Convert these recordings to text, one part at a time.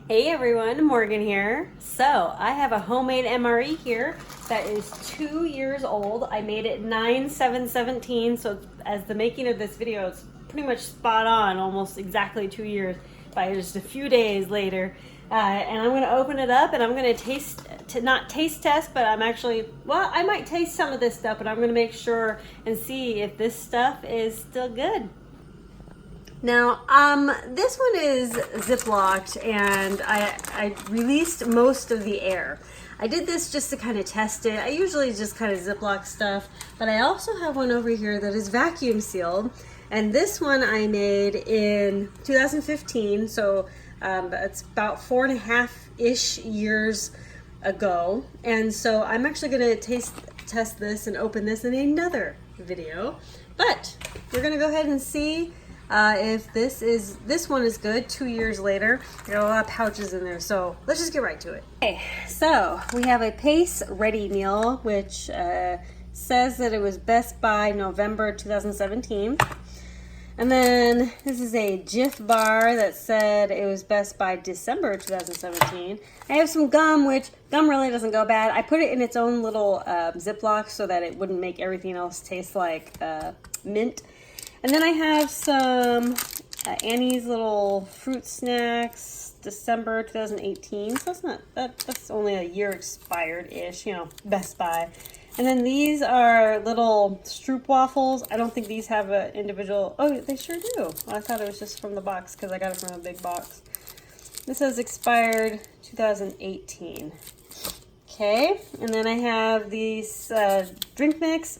Hey everyone, Morgan here. So I have a homemade MRE here that is 2 years old. I made it 9/7/17, so as the making of this video, it's pretty much spot on, almost exactly 2 years by just a few days later. And I'm going to open it up and I'm going to not taste test, but I'm actually, well, I might taste some of this stuff, but I'm going to make sure and see if this stuff is still good. Now, this one is ziplocked and I released most of the air. I did this just to kind of test it. I usually just kind of ziplock stuff, but I also have one over here that is vacuum sealed. And this one I made in 2015, so it's about 4.5-ish years ago. And so I'm actually gonna test this and open this in another video. But we're gonna go ahead and see if this one is good 2 years later. There are a lot of pouches in there, so let's just get right to it. Okay, so we have a Pace Ready Meal, which says that it was Best By November 2017. And then this is a Jif bar that said it was Best By December 2017. I have some gum, which gum really doesn't go bad. I put it in its own little Ziploc so that it wouldn't make everything else taste like mint. And then I have some Annie's little fruit snacks, December 2018. So that's only a year expired-ish, Best By. And then these are little Stroop waffles. I don't think these have an individual, oh, they sure do. Well, I thought it was just from the box because I got it from a big box. This says expired 2018. Okay, and then I have these drink mix.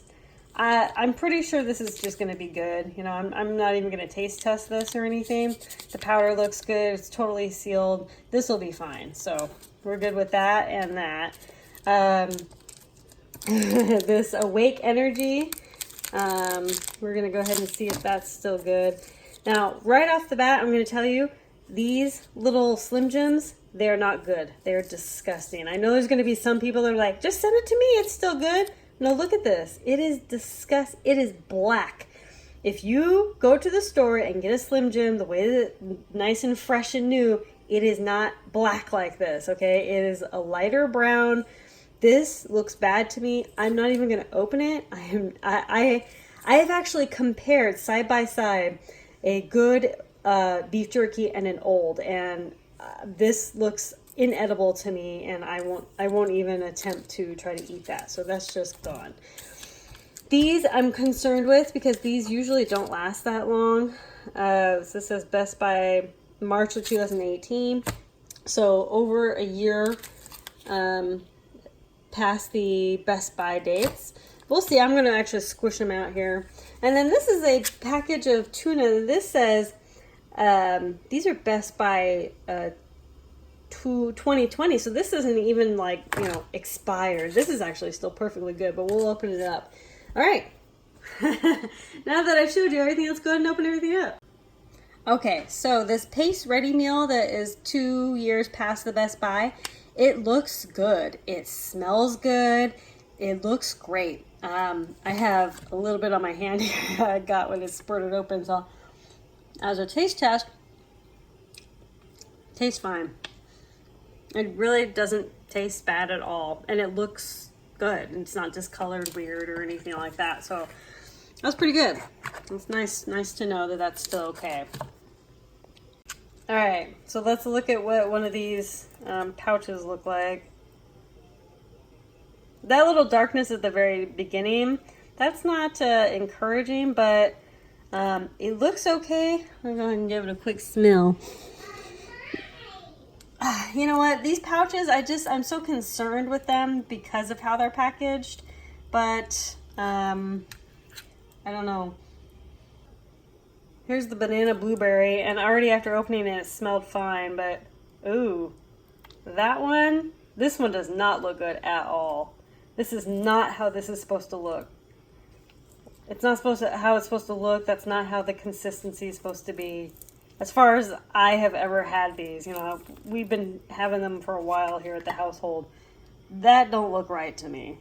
I'm pretty sure this is just going to be good. I'm not even going to taste test this or anything. The powder looks good. It's totally sealed. This will be fine. So we're good with that and that. This Awake Energy. We're going to go ahead and see if that's still good. Now, right off the bat, I'm going to tell you, these little Slim Jims, they're not good. They're disgusting. I know there's going to be some people that are like, just send it to me. It's still good. No, look at this. It is disgusting. It is black. If you go to the store and get a Slim Jim the way that nice and fresh and new, it is not black like this, okay? It is a lighter brown. This looks bad to me. I'm not even going to open it. I have actually compared side by side a good beef jerky and an old, and this looks inedible to me, and I won't even attempt to try to eat that. So that's just gone. These I'm concerned with because these usually don't last that long. This says Best By March of 2018, so over a year past the Best By dates. We'll see. I'm going to actually squish them out here. And then this is a package of tuna. This says these are Best By 2020, so this isn't even expired. This is actually still perfectly good, but we'll open it up. All right. Now that I've showed you everything, let's go ahead and open everything up. Okay, so this Pace Ready Meal that is 2 years past the Best By, it looks good. It smells good. It looks great. I have a little bit on my hand here I got when it spurted open, so as a taste test, tastes fine. It really doesn't taste bad at all, and it looks good. It's not discolored weird or anything like that, so that's pretty good. It's nice to know that that's still okay. All right, so let's look at what one of these pouches look like. That little darkness at the very beginning, that's not encouraging, but it looks okay. I'm going to give it a quick smell. You know what? These pouches, I'm so concerned with them because of how they're packaged, but I don't know. Here's the banana blueberry, and already after opening it, it smelled fine, but ooh, this one does not look good at all. This is not how this is supposed to look. It's not how it's supposed to look. That's not how the consistency is supposed to be. As far as I have ever had these, we've been having them for a while here at the household. That don't look right to me.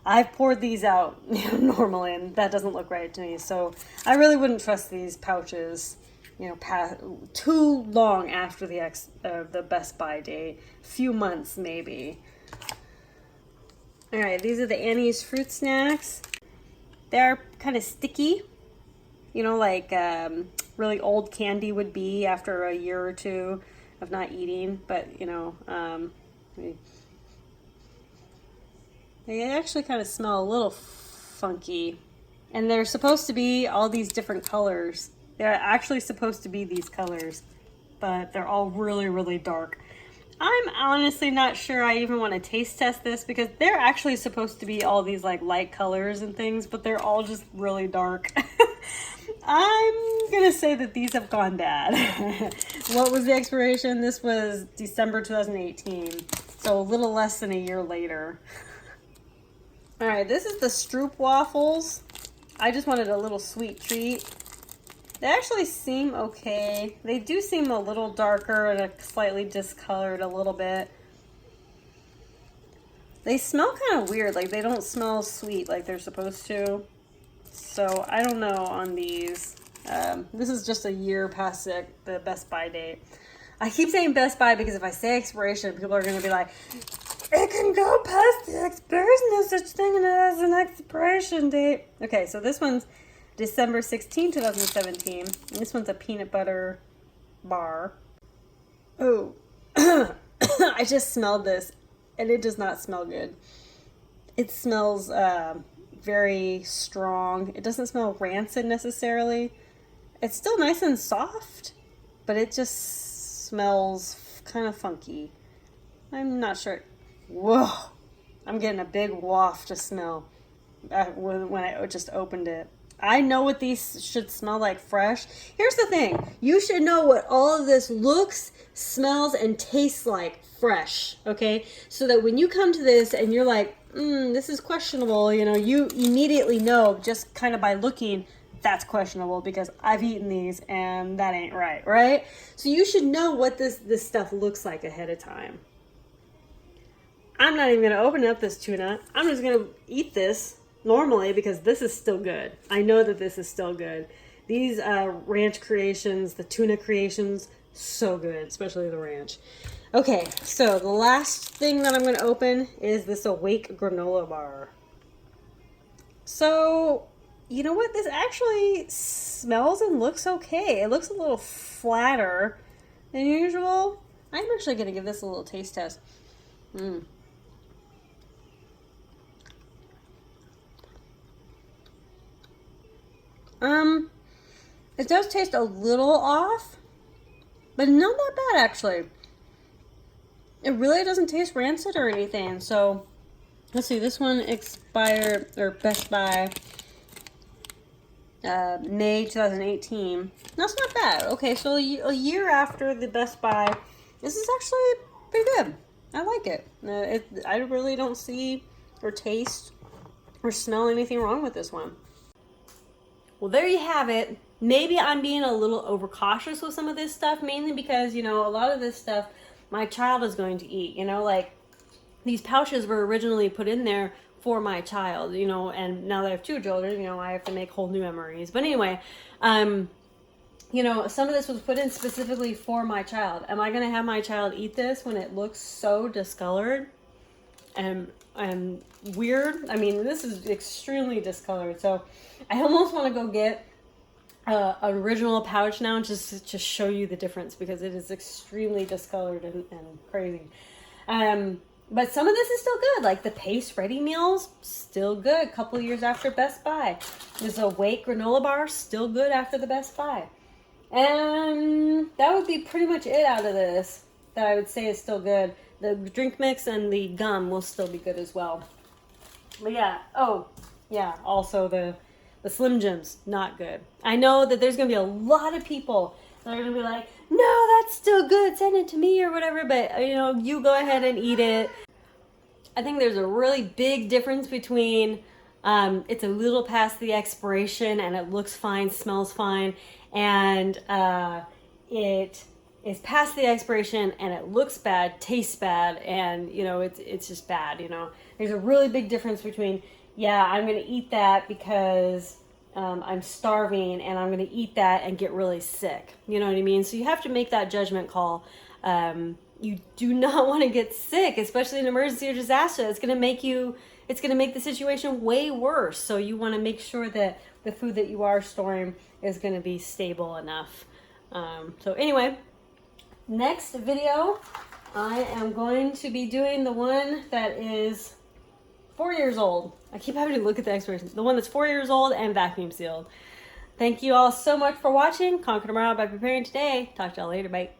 I've poured these out normally, and that doesn't look right to me. So I really wouldn't trust these pouches you know, too long after the Best Buy date, a few months maybe. All right, these are the Annie's fruit snacks. They're kind of sticky, you know, like really old candy would be after a year or two of not eating. But, you know, they actually kind of smell a little funky. And they're supposed to be all these different colors. They're actually supposed to be these colors, but they're all really, really dark. I'm honestly not sure I even want to taste test this because they're actually supposed to be all these like light colors and things, but they're all just really dark. I'm gonna say that these have gone bad. What was the expiration? This was December 2018, so a little less than a year later. All right, this is the Stroop waffles. I just wanted a little sweet treat. They actually seem okay. They do seem a little darker and slightly discolored a little bit. They smell kind of weird, like they don't smell sweet like they're supposed to. So I don't know on these. This is just a year past the Best Buy date. I keep saying Best Buy because if I say expiration, people are going to be like, it can go past the expiration. No such thing as an expiration date. Okay, so this one's December 16, 2017. And this one's a peanut butter bar. Oh, I just smelled this and it does not smell good. It smells very strong. It doesn't smell rancid necessarily. It's still nice and soft, but it just smells kind of funky. I'm not sure. Whoa, I'm getting a big waft of smell when I just opened it. I know what these should smell like fresh. Here's the thing. You should know what all of this looks, smells, and tastes like fresh, okay? So that when you come to this and you're like, this is questionable, you know, you immediately know just kind of by looking, that's questionable because I've eaten these and that ain't right, right? So you should know what this stuff looks like ahead of time. I'm not even going to open up this tuna. I'm just going to eat this normally because this is still good. I know that this is still good. These ranch creations, the tuna creations, so good, especially the ranch. Okay, so the last thing that I'm going to open is this Awake granola bar. So, you know what? This actually smells and looks okay. It looks a little flatter than usual. I'm actually going to give this a little taste test. It does taste a little off, but not that bad actually. It really doesn't taste rancid or anything. So let's see, this one expired or Best Buy May 2018. That's not bad. Okay, so a year after the Best Buy, this is actually pretty good. I like it. I really don't see or taste or smell anything wrong with this one. Well, there you have it. Maybe I'm being a little overcautious with some of this stuff, mainly because, you know, a lot of this stuff my child is going to eat. You know, like these pouches were originally put in there for my child, you know, and now that I have two children, you know, I have to make whole new MREs. But anyway, you know, some of this was put in specifically for my child. Am I going to have my child eat this when it looks so discolored and weird? I mean, this is extremely discolored. So I almost want to go get an original pouch now just to show you the difference because it is extremely discolored and crazy. But some of this is still good. Like the Pace Ready Meals, still good. A couple years after Best Buy. There's Awake granola bar, still good after the Best Buy. And that would be pretty much it out of this that I would say is still good. The drink mix and the gum will still be good as well. But yeah, also the Slim Jims, not good. I know that there's going to be a lot of people that are going to be like, no, that's still good, send it to me or whatever, but you know, you go ahead and eat it. I think there's a really big difference between it's a little past the expiration and it looks fine, smells fine, and it is past the expiration and it looks bad, tastes bad, and you know, it's just bad, you know. There's a really big difference between, yeah, I'm going to eat that because I'm starving and I'm going to eat that and get really sick. You know what I mean? So you have to make that judgment call. You do not want to get sick, especially in an emergency or disaster. It's going to make the situation way worse. So you want to make sure that the food that you are storing is going to be stable enough. So anyway, next video, I am going to be doing the one that is 4 years old. I keep having to look at the expiration. The one that's 4 years old and vacuum sealed. Thank you all so much for watching. Conquer tomorrow by preparing today. Talk to y'all later. Bye.